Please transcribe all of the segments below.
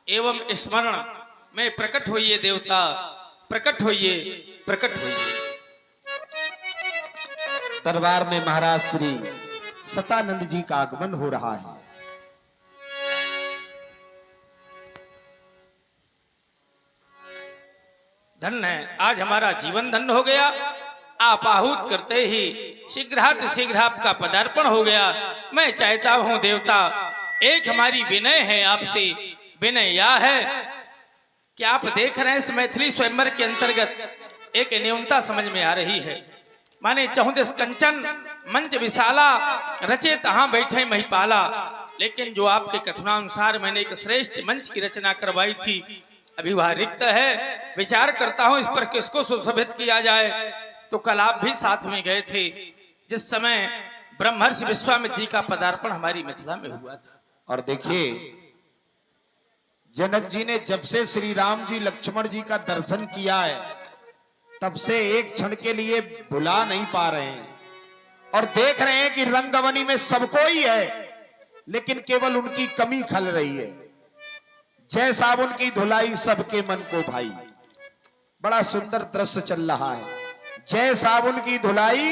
एवं स्मरण में प्रकट होइए देवता, प्रकट होइए, प्रकट होइए। दरबार में महाराज श्री सतानंद जी का आगमन हो रहा है। धन्य है, आज हमारा जीवन धन्य हो गया। आप आहूत करते ही शीघ्र आपका पदार्पण हो गया। मैं चाहता हूं देवता, एक हमारी विनय है आपसे, विनय यह है कि आप देख रहे हैं इस मैथिली स्वयंवर के अंतर्गत एक न्यूनता समझ में आ रही है। माने चहुदिस कंचन मंच विशाला, रचे तहां बैठे महिपाला। लेकिन जो आपके कथनानुसार मैंने एक श्रेष्ठ मंच की रचना करवाई थी, अभी वह रिक्त है। विचार करता हूं इस पर किसको सुशोभित किया जाए। तो कल आप भी साथ में गए थे जिस समय ब्रह्मर्षि विश्वामित्र जी का पदार्पण हमारी मिथिला में हुआ था। और देखिए, जनक जी ने जब से श्री राम जी लक्ष्मण जी का दर्शन किया है, तब से एक क्षण के लिए भुला नहीं पा रहे हैं। और देख रहे हैं कि रंगवनी में सबको ही है, लेकिन केवल उनकी कमी खल रही है। जय साबुन की धुलाई सबके मन को भाई, बड़ा सुंदर दृश्य चल रहा है। जय साबुन की धुलाई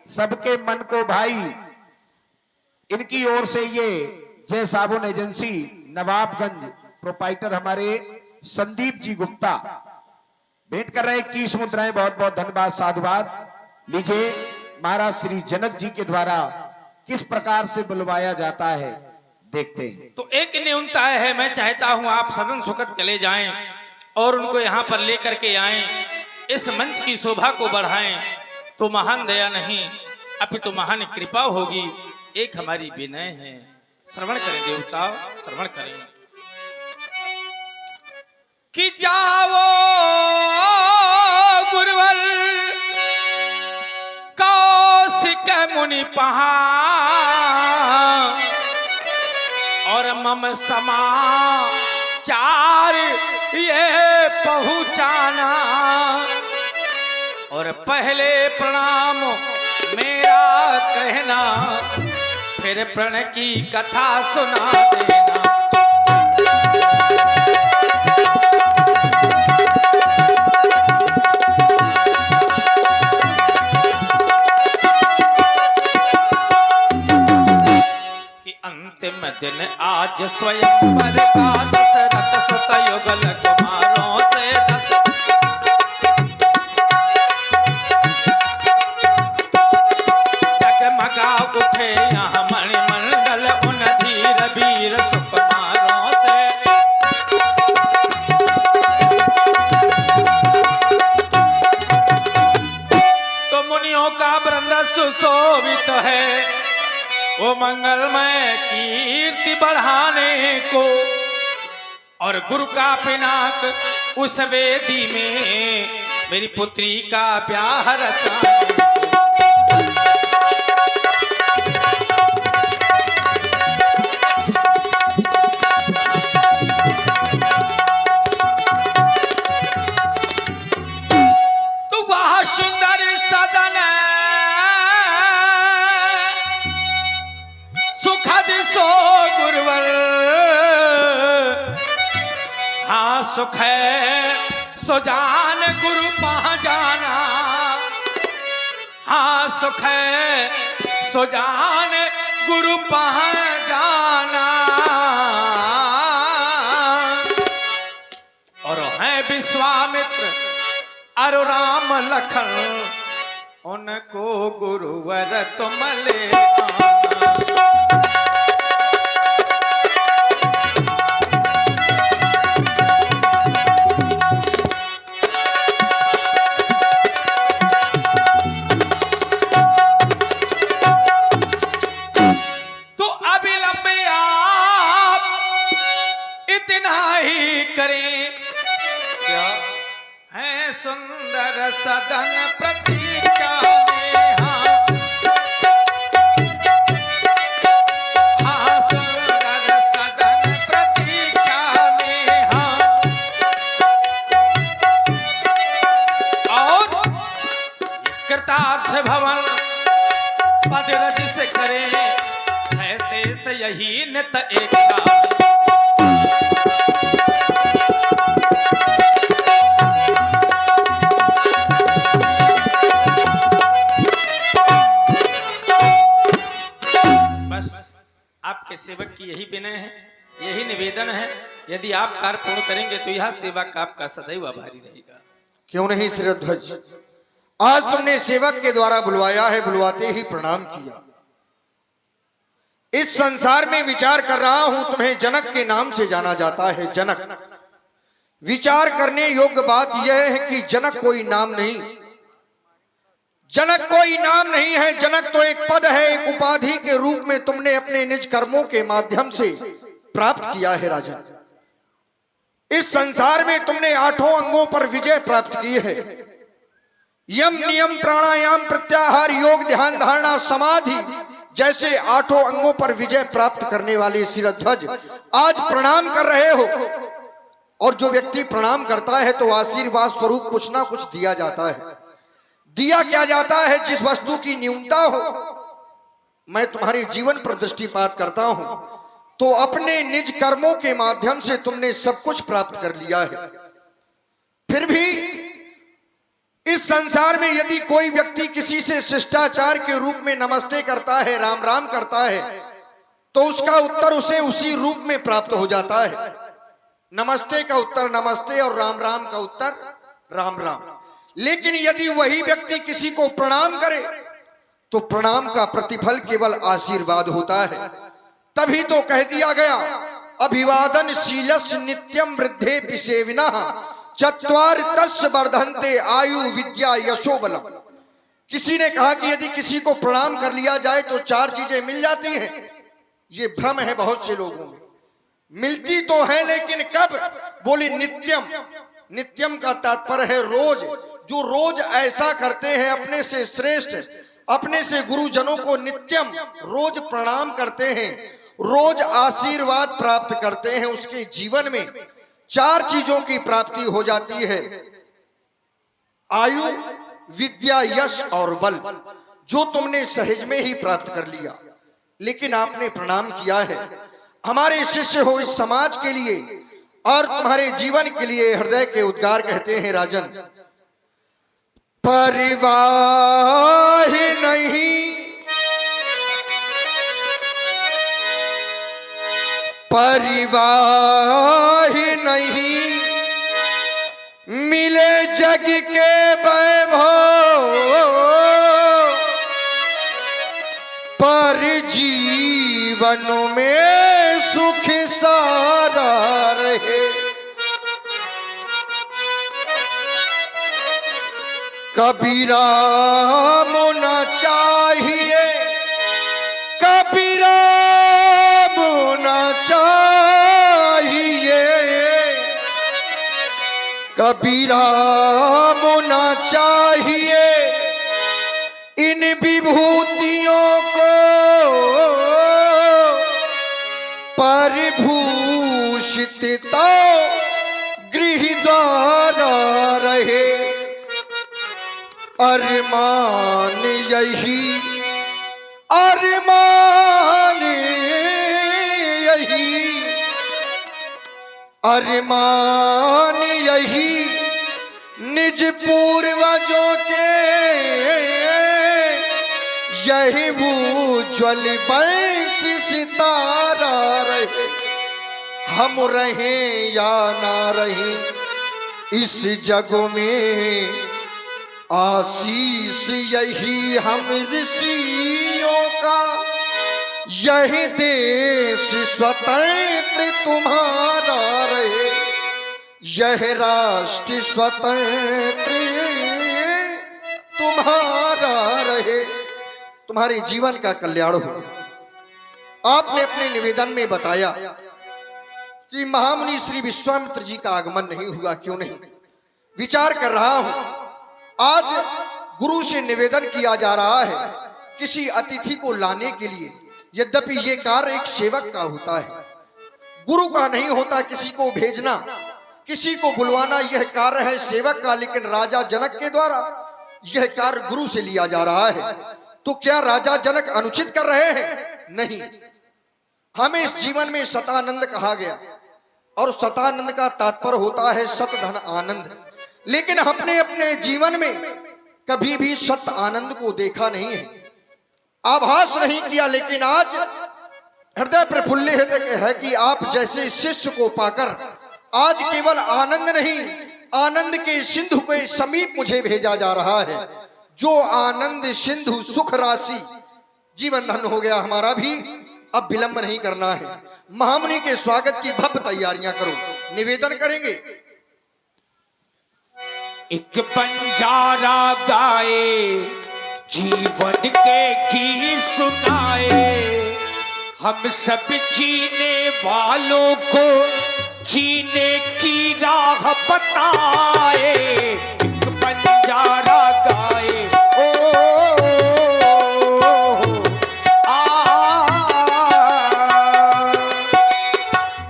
सबके मन को भाई, इनकी ओर से ये जय साबुन एजेंसी नवाबगंज प्रोपाइटर हमारे संदीप जी गुप्ता भेंट कर रहे 21 मुद्राएं। बहुत बहुत धन्यवाद, साधुवाद। लीजिए, महाराज श्री जनक जी के द्वारा किस प्रकार से बुलवाया जाता है, देखते हैं। तो एक न्यूनता है, मैं चाहता हूं आप सदन सुखद चले जाएं और उनको यहां पर लेकर के आएं, इस मंच की शोभा को बढ़ाएं। तो महान दया नहीं अपितु महान कृपा होगी। एक हमारी विनय है, श्रवण करें देवता, श्रवण करें कि जाओ गुरुवर कौशिक मुनि पहा और मम समाचार ये पहुंचाना। और पहले प्रणाम मेरा कहना, फिर प्रण की कथा सुना देना। कि अंतिम दिन आज स्वयंवर का, दशरथ सुत युगल कुमारों से दस। जगमगा उठे यहाँ मणिमंडल, उन धीर वीर सुकुमारों से। तो मुनियों का वृंद सुशोभित है, वो मंगलमय कीर्ति बढ़ाने को। और गुरु का पिनाक उस वेदी में, मेरी पुत्री का ब्याह रचाने को। तो वह सुंदर सदन सुखद सो गुरुवर, हाँ सुख है सो जान गुरु पहाँ जाना। हाँ सुख है सो जान गुरु पहाँ जाना। और हैं विश्वामित्र अरु राम लखन, उनको गुरुवर तुम ले आना। तो अविलंब आप इतना ही करें, क्या है सुंदर सदन प्रतीक्षा में। हाँ सुंदर सदन प्रतीक्षा में। और कृतार्थ भवन पद रज से करें, ऐसे से यही नित इच्छा। निवेदन है, यदि आप कार्य पूर्ण करेंगे तो यह सेवक आपका सदैव आभारी रहेगा। क्यों नहीं शिरध्वज, आज तुमने सेवक के द्वारा बुलवाया है, बुलवाते ही प्रणाम किया। इस संसार में विचार कर रहा हूं, तुम्हें जनक के नाम से जाना जाता है। जनक, विचार करने योग्य बात यह है कि जनक कोई नाम नहीं, जनक कोई नाम नहीं है। जनक तो एक पद है, एक उपाधि के रूप में तुमने अपने निज कर्मों के माध्यम से प्राप्त किया है। राजन, इस संसार में तुमने 8 अंगों पर विजय प्राप्त की है। यम, नियम, प्राणायाम, प्रत्याहार, योग, ध्यान, धारणा, समाधि जैसे 8 अंगों पर विजय प्राप्त करने वाले शिरध्वज आज प्रणाम कर रहे हो। और जो व्यक्ति प्रणाम करता है तो आशीर्वाद स्वरूप कुछ ना कुछ दिया जाता है। दिया क्या जाता है? जिस वस्तु की न्यूनता हो। मैं तुम्हारे जीवन पर दृष्टिपात करता हूं तो अपने निज कर्मों के माध्यम से तुमने सब कुछ प्राप्त कर लिया है। फिर भी इस संसार में यदि कोई व्यक्ति किसी से शिष्टाचार के रूप में नमस्ते करता है, राम राम करता है, तो उसका उत्तर उसे उसी रूप में प्राप्त हो जाता है। नमस्ते का उत्तर नमस्ते और राम राम का उत्तर राम राम। लेकिन यदि वही व्यक्ति किसी को प्रणाम करे तो प्रणाम का प्रतिफल केवल आशीर्वाद होता है। तभी तो कह दिया गया, अभिवादन शीलस नित्यम वृद्धे पिसेविनः चत्वार तस्य वर्धन्ते आयु विद्या यशो बलम। किसी ने कहा कि यदि किसी को प्रणाम कर लिया जाए तो 4 चीजें मिल जाती हैं। ये भ्रम है बहुत से लोगों में। मिलती तो है लेकिन कब? बोले नित्यम। नित्यम का तात्पर्य है रोज। जो रोज ऐसा करते हैं, अपने से श्रेष्ठ, अपने से गुरुजनों को नित्यम रोज प्रणाम करते हैं, रोज आशीर्वाद प्राप्त करते हैं, उसके जीवन में 4 चीजों की प्राप्ति हो जाती है। आयु, विद्या, यश और बल, जो तुमने सहज में ही प्राप्त कर लिया। लेकिन आपने प्रणाम किया है। हमारे शिष्य हो इस समाज के लिए और तुम्हारे जीवन के लिए हृदय के उद्गार कहते हैं। राजन, परिवाह नहीं, परिवाह नहीं, मिले जग के वैभव, पर जीवन में सुख सारा रहे। कबीरा मोना चाहिए, कबीरा मोना चाहिए, कबीरा मोना चाहिए इन विभूतियों को, परिभूषित तो गृह द्वारा रहे। अरमान यही, अरमान यही, अरमान यही निज पूर्वजों के, यही वो ज्वल बंश सितारा रहे। हम रहे या ना रहे इस जग में, आशीष यही हम ऋषियों का, यही देश स्वतंत्र तुम्हारा रहे, यह राष्ट्र स्वतंत्र तुम्हारा रहे। तुम्हारे जीवन का कल्याण हो। आपने अपने निवेदन में बताया कि महामुनि श्री विश्वामित्र जी का आगमन नहीं हुआ। क्यों नहीं? विचार कर रहा हूं। आज गुरु से निवेदन किया जा रहा है किसी अतिथि को लाने के लिए। यद्यपि ये कार्य एक सेवक का होता है, गुरु का नहीं होता। किसी को भेजना, किसी को बुलवाना, यह कार्य है सेवक का। लेकिन राजा जनक के द्वारा यह कार्य गुरु से लिया जा रहा है। तो क्या राजा जनक अनुचित कर रहे हैं? नहीं। हमें इस जीवन में शतानंद कहा गया और शतानंद का तात्पर्य होता है सत धन आनंद। लेकिन हमने अपने जीवन में कभी भी सत आनंद को देखा नहीं है, आभास नहीं किया। लेकिन आज हृदय प्रफुल्लित है कि आप जैसे शिष्य को पाकर आज केवल आनंद नहीं, आनंद के सिंधु के समीप मुझे भेजा जा रहा है। जो आनंद सिंधु सुख राशि, जीवन धन हो गया हमारा भी। अब विलंब नहीं करना है, महामुनि के स्वागत की भव्य तैयारियां करो। निवेदन करेंगे। एक बंजारा गाए, जीवन के गीत सुनाए, हम सब जीने वालों को जीने की राह बताए। एक बंजारा गाए,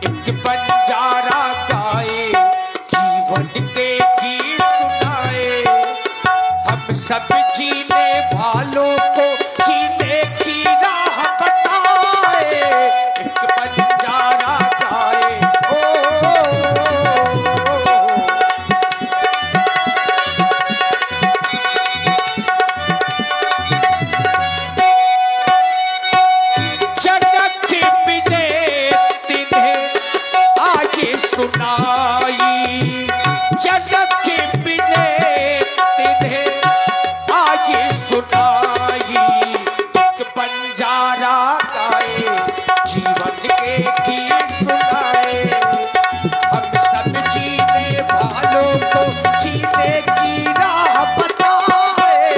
एक बंजारा गाए, जीवन के गीत सुनाए, हम सब जीने वालों को जीने की राह बताए। एक बंजारा गाए, जनक बिने तिन्हें आगे सुनाई, जनक बिने तिन्हें आगे सुनाई। एक बंजारा गाए, जीवन के गीत सुनाए, हम सब जीने वालों को जीने की राह बताए।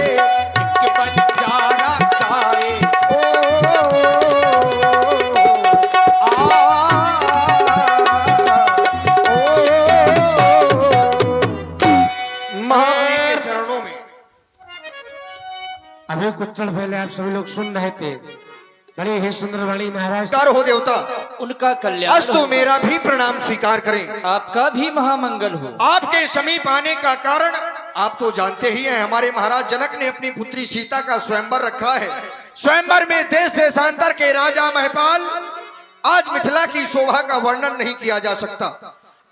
एक बंजारा गाए, महामुनि के चरणों में अभी कुछ क्षण पहले आप सभी लोग सुन रहे थे, बड़ी ही सुंदर वाणी महाराज। नमस्कार हो देवता, उनका कल्याण अस्तु मेरा भी प्रणाम स्वीकार करें। आपका भी महामंगल हो। आपके समीप आने का कारण आप तो जानते ही हैं। हमारे महाराज जनक ने अपनी पुत्री सीता का स्वयंवर रखा है। स्वयंवर में देश देशांतर के राजा महपाल, आज मिथिला की शोभा का वर्णन नहीं किया जा सकता।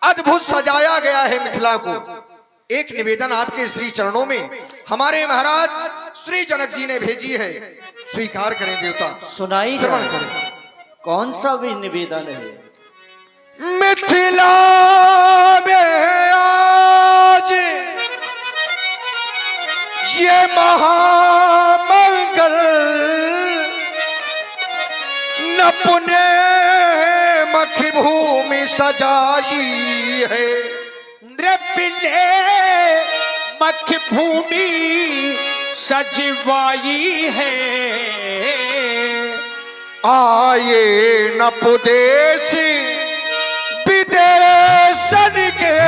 अद्भुत सजाया गया है मिथिला को। एक निवेदन आपके श्री चरणों में हमारे महाराज श्री जनक जी ने भेजी है, स्वीकार करें देवता। सुनाई श्रवण जाए। करें। कौन सा भी निवेदन है? मिथिला में आज ये महामंगल, न पुणे मखी भूमि सजाई है। नृपिने मख भूमि सजवाई है। आए नपुदेशी विदेशन के,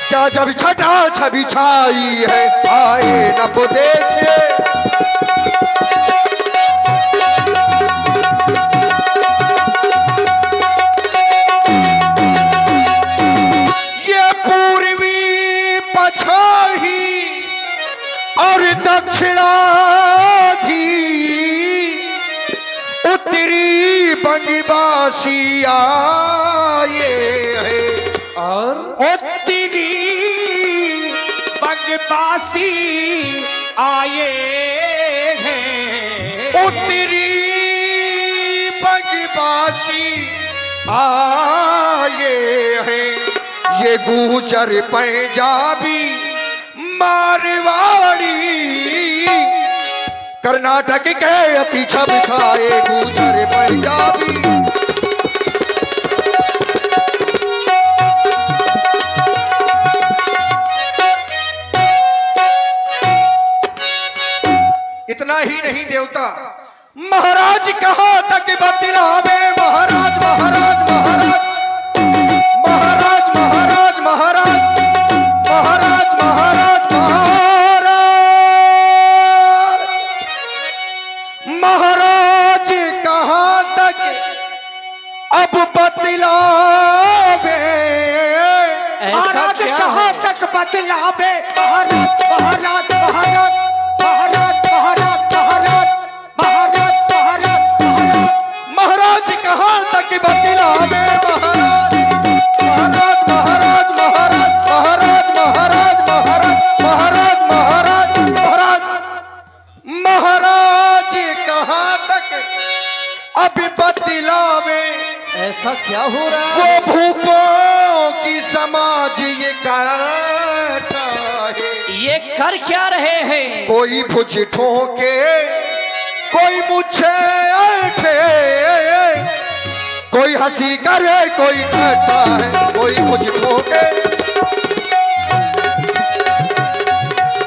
क्या जब छटा छवि छाई है। आए नपुदेशी, ये पूर्वी पछाही और दक्षिणाधी, उत्तरी बंगवासी आए है। और उत्तरी बंगवासी आए हैं। उत्तरी बंगवासी आए हैं। ये गुजर पंजाबी मारवाड़ी, कर्नाटक के अति छब छाए गुजर पंजाबी। इतना ही नहीं देवता, महाराज कहाँ तक बतलावे। महाराज महाराज महाराज महाराज महाराज महाराज महाराज महाराज महाराज महाराज कहाँ तक अब बतलावे। ऐसा महाराज क्या कहाँ है? तक बतलावे। महाराज महाराज महाराज महाराज महाराज महाराज महाराज महाराज महाराज महाराज कहाँ तक बतलावे। महाराज महाराज महाराज महाराज महाराज महाराज महाराज महाराज महाराज महाराज कहाँ तक अब कर क्या रहे हैं? कोई भुज ठोके, कोई मुझे ऐठे, कोई हंसी करे, कोई ठट्ठा है। कोई भुज ठोके,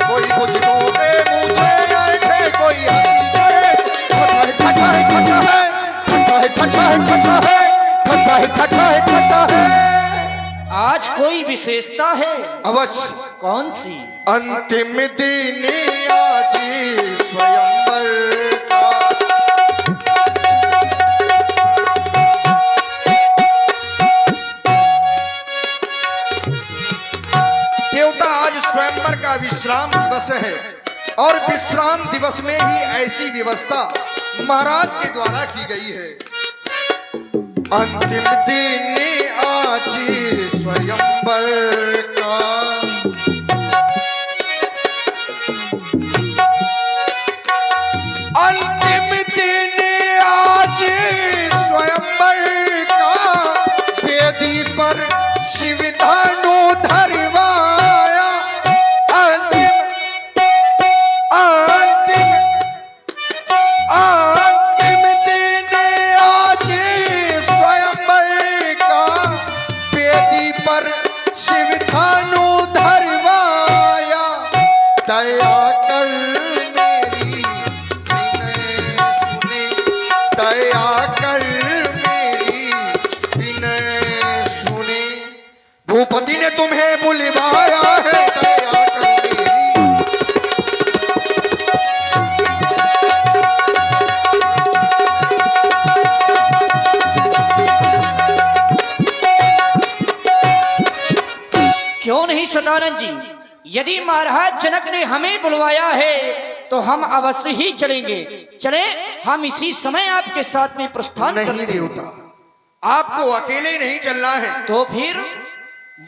कोई भुज ठोके, मुझे ऐठे, कोई हंसी करे। ठट्ठा है, ठट्ठा है, ठट्ठा है, ठट्ठा है, ठट्ठा है, ठट्ठा है, ठट्ठा है, ठट्ठा है। आज कोई विशेषता है? अवश्य। कौन सी? अंतिम दिन आज स्वयंवर का। देवता, आज स्वयंवर का विश्राम दिवस है और विश्राम दिवस में ही ऐसी व्यवस्था महाराज के द्वारा की गई है। अंतिम दिन आज स्वयंवर का। अंतिम दिन आज स्वयंवर का, वेदी पर शिव धनु धरवाया। अंतिम अंतिम अंतिम दिन आज स्वयंवर का, वेदी पर शिव धनु धरवाया। दया कर मेरी विनय सुने, दया कर मेरी विनय सुने। भूपति ने तुम्हें बुलवाया है, दया कर मेरी। क्यों नहीं सदानंद जी? यदि महाराज जनक ने हमें बुलवाया है तो हम अवश्य ही चलेंगे। चले, हम इसी समय आपके साथ में प्रस्थान नहीं करते हैं। देवता, आपको अकेले नहीं चलना है। तो फिर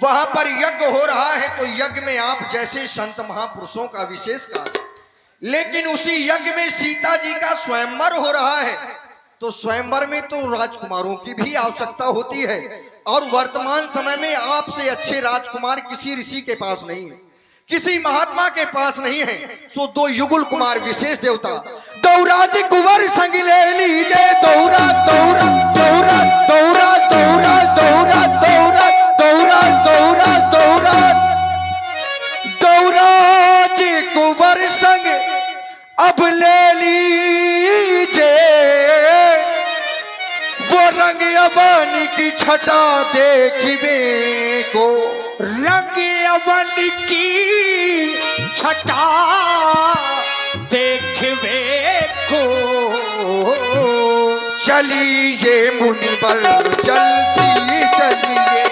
वहां पर यज्ञ हो रहा है तो यज्ञ में आप जैसे संत महापुरुषों का विशेष कार्य, लेकिन उसी यज्ञ में सीता जी का स्वयंवर हो रहा है तो स्वयंवर में तो राजकुमारों की भी आवश्यकता होती है और वर्तमान समय में आपसे अच्छे राजकुमार किसी ऋषि के पास नहीं है, किसी महात्मा के पास नहीं है। सो दो युगल कुमार विशेष देवता दौराज कुंवर संग ले लीजे। दौरा दौरा दौरा दौरा दौरा दौरा दौरा दौरा दौरा दौरा दौराज कुंवर संग अब ले लीजे। वो रंग अबानी की छटा देखिबे को। रंग अवन की छटा देखवे को। चलिए मुनिवर जल्दी चलिए,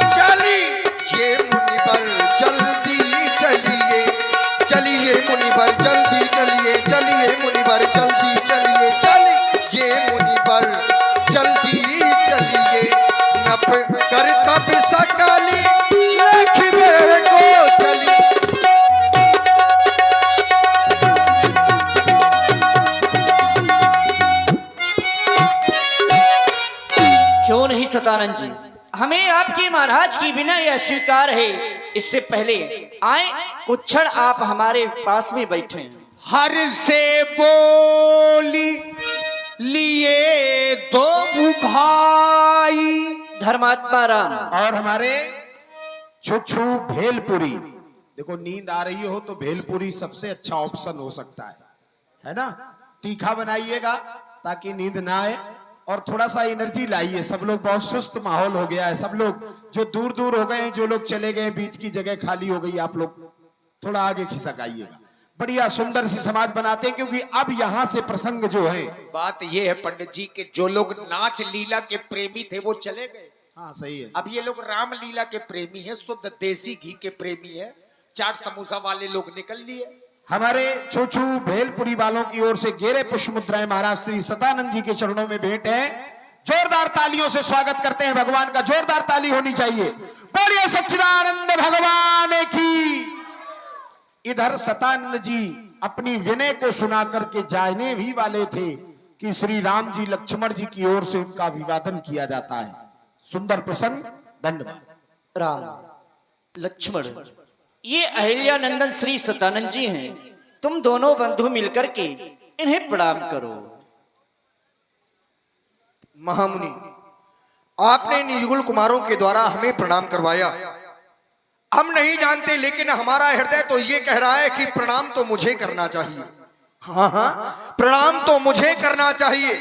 चलिए मुनिवर जल्दी चलिए, चलिए मुनिवर जल्दी चलिए, चलिए मुनिवर जल्दी चलिए, चलिए मुनिवर जल्दी चलिए। नप कर तप सकाली लखबे को चली। क्यों नहीं सतानंद जी? हमें आपके महाराज की विनय अस्वीकार है। इससे पहले आए कुछ क्षण आप हमारे पास में बैठे। हर से बोली लिए दो भाई। धर्मात्मा राम। और हमारे छुछू भेलपुरी, देखो नींद आ रही हो तो भेलपुरी सबसे अच्छा ऑप्शन हो सकता है ना। तीखा बनाइएगा ताकि नींद ना आए और थोड़ा सा एनर्जी लाइए। सब लोग बहुत सुस्त माहौल हो गया है, सब लोग जो दूर दूर हो गए हैं, जो लोग चले गए, बीच की जगह खाली हो गई, आप लोग थोड़ा आगे खिसक आइएगा। बढ़िया सुंदर सी समाज बनाते हैं क्योंकि अब यहाँ से प्रसंग जो है, बात ये है पंडित जी के जो लोग नाच लीला के प्रेमी थे वो चले गए। हाँ सही है। अब ये लोग राम लीला के प्रेमी हैं, शुद्ध देसी घी के प्रेमी हैं। चाट समोसा वाले लोग निकल लिए। हमारे छोछू भेलपुरी वालों की ओर से गेरे पुष्प मुद्राएं महाराज श्री सतानंद जी के चरणों में भेंट है। जोरदार तालियों से स्वागत करते हैं। भगवान का जोरदार ताली होनी चाहिए। बोलिए सच्चिदानंद भगवान की। इधर सतानंद जी अपनी विनय को सुना करके जाने भी वाले थे कि श्री राम जी लक्ष्मण जी की ओर से उनका अभिवादन किया जाता है। सुंदर प्रसंग। धन्यवाद। राम, लक्ष्मण, ये अहिल्या नंदन श्री सतानंद जी हैं। तुम दोनों बंधु मिलकर के इन्हें प्रणाम करो। महामुनि, आपने इन युगल कुमारों के द्वारा हमें प्रणाम करवाया। हम नहीं जानते, लेकिन हमारा हृदय तो ये कह रहा है कि प्रणाम तो मुझे करना चाहिए। हाँ हाँ, प्रणाम तो मुझे करना चाहिए,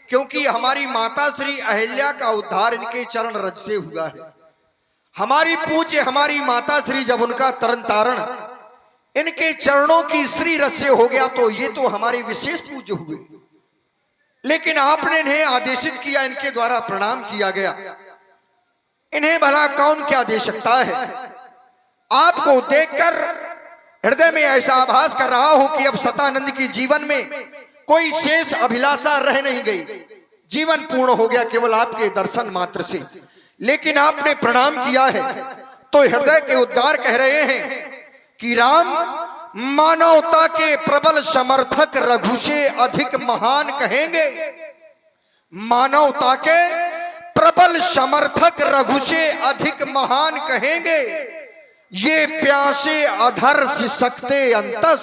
क्योंकि हमारी माता श्री अहिल्या का उद्धार इनके चरण रज से हुआ है। हमारी पूज्य हमारी माता श्री जब उनका तरन तारण इनके चरणों की श्री रज से हो गया, तो ये तो हमारे विशेष पूज्य हुए। लेकिन आपने इन्हें आदेशित किया, इनके द्वारा प्रणाम किया गया। इन्हें भला कौन क्या दे सकता है? आपको देखकर हृदय में ऐसा आभास कर रहा हूं कि अब सतानंद की जीवन में कोई शेष अभिलाषा रह नहीं गई। जीवन पूर्ण हो गया केवल आपके दर्शन मात्र से। लेकिन आपने प्रणाम किया है तो हृदय के उद्गार कह रहे हैं कि राम मानवता के प्रबल समर्थक रघु से अधिक महान कहेंगे। मानवता के प्रबल समर्थक रघु से अधिक महान कहेंगे। ये प्यासे अधर सिसकते अंतस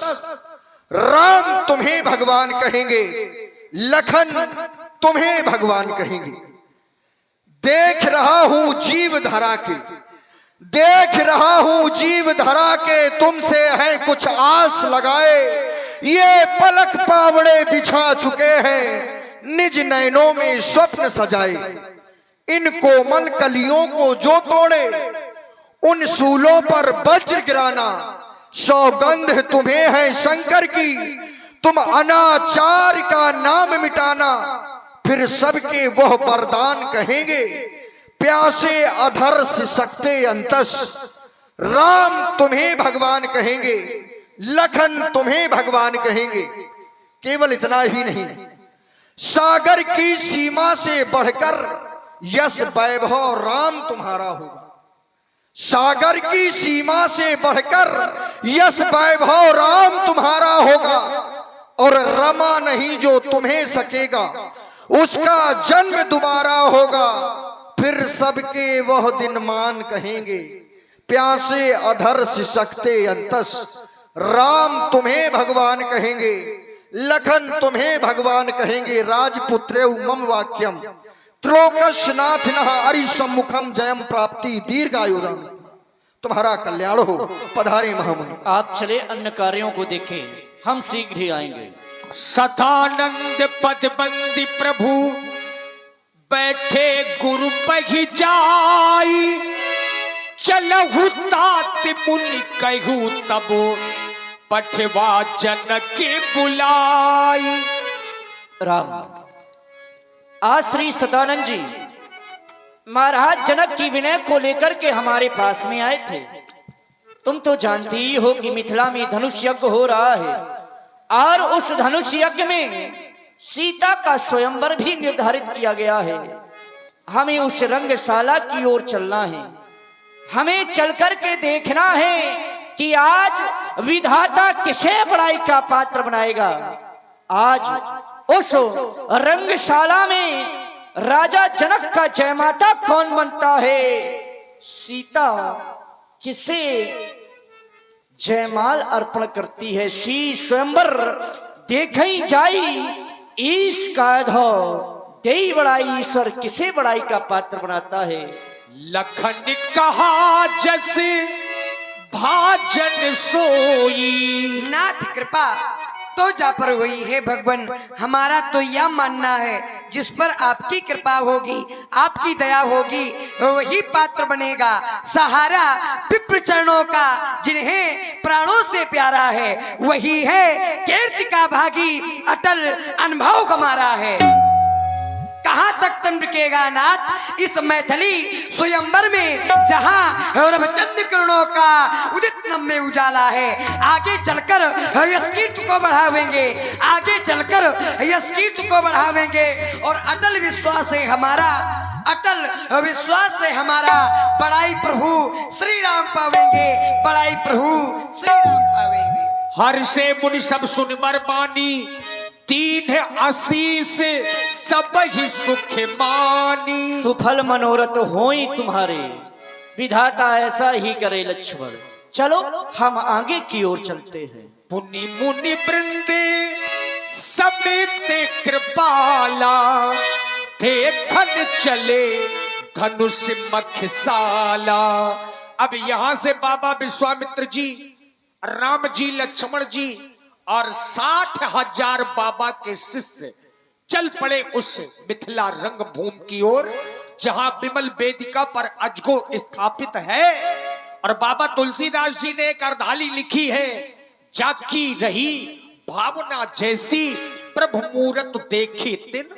राम तुम्हें भगवान कहेंगे, लखन तुम्हें भगवान कहेंगे। देख रहा हूं जीव धरा के, देख रहा हूं जीव धरा के, तुमसे है कुछ आस लगाए। ये पलक पावड़े बिछा चुके हैं, निज नयनों में स्वप्न सजाए। इन कोमल कलियों को जो तोड़े, उन सूलों पर वज्र गिराना। सौगंध तुम्हें है शंकर की, तुम अनाचार का नाम मिटाना। फिर सबके वह वरदान कहेंगे, प्यासे अधर सिसकते अंतस राम तुम्हें भगवान कहेंगे, लखन तुम्हें भगवान कहेंगे। केवल इतना ही नहीं, सागर की सीमा से बढ़कर यश वैभव राम तुम्हारा होगा। सागर की सीमा से बढ़कर यश वैभव राम तुम्हारा होगा। और रमा नहीं जो तुम्हें सकेगा, उसका जन्म दोबारा होगा। फिर सबके वह दिन मान कहेंगे, प्यासे अधर सिसकते अंतस राम तुम्हें भगवान कहेंगे, लखन तुम्हें भगवान कहेंगे। राजपुत्रे मम वाक्यम त्रिलोकनाथ हरि सम्मुखम जयम प्राप्ति दीर्घायु राम। तुम्हारा कल्याण हो। पधारे महामुनि। आप चले अन्य कार्यों को देखें, हम शीघ्र ही आएंगे। सतानंद पदबंदी प्रभु बैठे गुरु पही जाई। चलहु तात मुनि कहू तब पठवा जनक बुलाई। राम, आज श्री सतानंद जी महाराज जनक की विनय को लेकर के हमारे पास में आए थे। तुम तो जानती ही हो कि मिथिला में धनुष यज्ञ हो रहा है, और उस धनुष यज्ञ में सीता का स्वयंवर भी निर्धारित किया गया है। हमें उस रंगशाला की ओर चलना है। हमें चल कर के देखना है कि आज विधाता किसे बड़ाई का पात्र बनाएगा। आज उस रंगशाला में राजा जनक का जयमाता कौन बनता है, सीता किसे जयमाल अर्पण करती है। शी स्वयंवर देखई जाई ईश काधो देई बड़ाई, ईश्वर किसे बड़ाई का पात्र बनाता है। लखन कहा जस भाजन सोई। नाथ कृपा तो जा पर हुई है भगवान। हमारा तो यह मानना है, जिस पर आपकी कृपा होगी, आपकी दया होगी, वही पात्र बनेगा। सहारा विप्र चरणों का, जिन्हें प्राणों से प्यारा है, वही है कीर्ति का भागी, अटल अनुभव हमारा है। कहाँ तक तुम रुकेगा नाथ इस मैथिली स्वयंवर में, जहाँ रवचंद किरणों का उदित नभ में उजाला है। आगे चलकर यश कीर्ति को बढ़ावेंगे, आगे चलकर यश कीर्ति को बढ़ावेंगे। और अटल विश्वास है हमारा, अटल विश्वास से हमारा, बड़ाई प्रभु श्री राम पावेंगे, बड़ाई प्रभु श्री राम पावेंगे। हर से मुनि सब सुन बर बानी, तीन आशीष सब ही सुख मानी। सुफल मनोरथ होई तुम्हारे, विधाता ऐसा ही करे लक्ष्मण। चलो हम आगे की ओर चलते हैं। पुनि मुनि वृंदे समेत कृपाला, देखन चले धनुष मखसाला। अब यहां से बाबा विश्वामित्र जी, राम जी, लक्ष्मण जी और 60,000 बाबा के शिष्य चल पड़े उस मिथिला रंगभूमि की ओर, जहां विमल वेदिका पर अजगो स्थापित है। और बाबा तुलसीदास जी ने एक अर्धाली लिखी है, जाकी रही भावना जैसी, प्रभु मूरत देखे तिन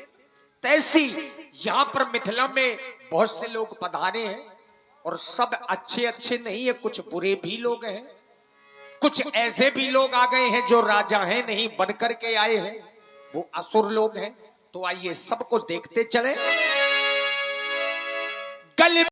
तैसी। यहां पर मिथिला में बहुत से लोग पधारे हैं और सब अच्छे अच्छे नहीं है, कुछ बुरे भी लोग हैं, कुछ ऐसे भी लोग आ गए हैं जो राजा हैं नहीं बन करके आए हैं, वो असुर लोग हैं। तो आइए सबको देखते चले। गल